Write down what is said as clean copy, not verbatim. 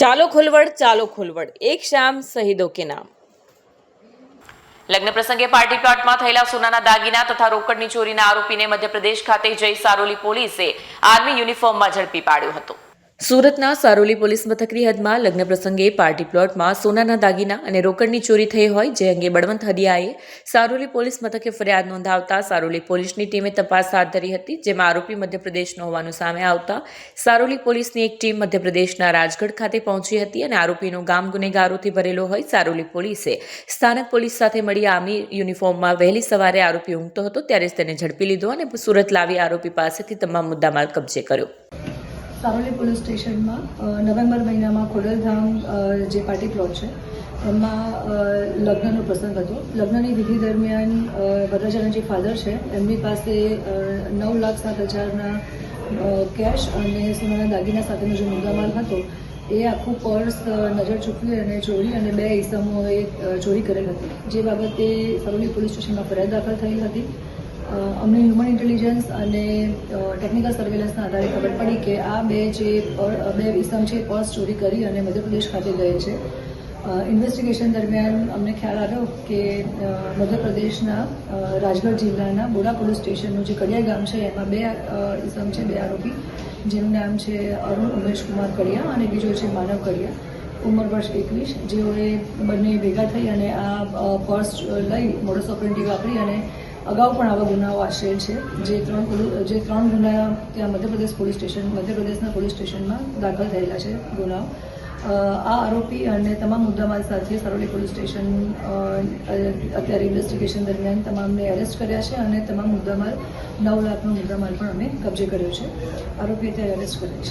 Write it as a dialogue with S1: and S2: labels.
S1: ચાલો ખોલવડ એક શામ શહીદો કે નામ। લગ્ન પ્રસંગે પાર્ટી પ્લોટમાં થયેલા સોનાના દાગીના તથા રોકડની ચોરીના આરોપીને મધ્યપ્રદેશ ખાતે જઈ સારોલી પોલીસે આર્મી યુનિફોર્મમાં ઝડપી પાડ્યો હતો। સુરતના સારોલી પોલીસ મથકની હદમાં લગ્ન પ્રસંગે પાર્ટી પ્લોટમાં સોનાના દાગીના અને રોકડની ચોરી થઈ હોય જે અંગે બળવંત હડિયાએ સારોલી પોલીસ મથકે ફરિયાદ નોંધાવતા સારોલી પોલીસની ટીમે તપાસ હાથ ધરી હતી, જેમાં આરોપી મધ્યપ્રદેશનો હોવાનું સામે આવતા સારોલી પોલીસની એક ટીમ મધ્યપ્રદેશના રાજગઢ ખાતે પહોંચી હતી અને આરોપીનો ગામ ગુનેગારોથી ભરેલો હોય સારોલી પોલીસે સ્થાનિક પોલીસ સાથે મળી આર્મી યુનિફોર્મમાં વહેલી સવારે આરોપી ઊંઘતો હતો ત્યારે જ તેને ઝડપી લીધો અને સુરત લાવી આરોપી પાસેથી તમામ મુદ્દામાલ કબજે કર્યો।
S2: સારોલી પોલીસ સ્ટેશનમાં નવેમ્બર મહિનામાં ખોડલધામ જે પાર્ટી પ્લોટ છે એમાં લગ્નનો પ્રસંગ હતો। લગ્નની વિધિ દરમિયાન વરરાજાના જે ફાધર છે એમની પાસે 9,07,000ના કેશ અને સોનાના દાગીના સાથેનો જે મુદ્દામાલ હતો એ આખું પર્સ નજર ચૂકવી અને ચોરી અને 2 ઈસમોએ ચોરી કરેલ હતી, જે બાબતે સારોલી પોલીસ સ્ટેશનમાં ફરિયાદ દાખલ થયેલ હતી। અમને હ્યુમન ઇન્ટેલિજન્સ અને ટેકનિકલ સર્વેલન્સના આધારે ખબર પડી કે આ બે ઇસમ છે પર્સ ચોરી કરી અને મધ્યપ્રદેશ ખાતે ગયે છે। ઇન્વેસ્ટિગેશન દરમિયાન અમને ખ્યાલ આવ્યો કે મધ્યપ્રદેશના રાજગઢ જિલ્લાના બોડા પોલીસ સ્ટેશનનું જે કડિયા ગામ છે એમાં 2 ઇસમ છે, 2 આરોપી, જેનું નામ છે અરુણ ઉમેશ કુમાર કડિયા અને બીજો છે માનવ કડિયા, ઉંમર વર્ષ 21, જેઓએ બંને ભેગા થઈ અને આ પર્સ લઈ મોડસ ઓપરેન્ડી વાપરી અને અગાઉ પણ આવા ગુનાઓ આશરેલ છે, જે ત્રણ ગુના ત્યાં મધ્યપ્રદેશના પોલીસ સ્ટેશનમાં દાખલ થયેલા છે ગુનાઓ। આ આરોપી અને તમામ મુદ્દામાલ સાથે સારોલી પોલીસ સ્ટેશન અત્યારે ઇન્વેસ્ટિગેશન દરમિયાન તમામને એરેસ્ટ કર્યા છે અને તમામ મુદ્દામાલ 9 લાખનો મુદ્દામાલ પણ અમે કબજે કર્યો છે। આરોપી અત્યારે એરેસ્ટ કર્યો છે।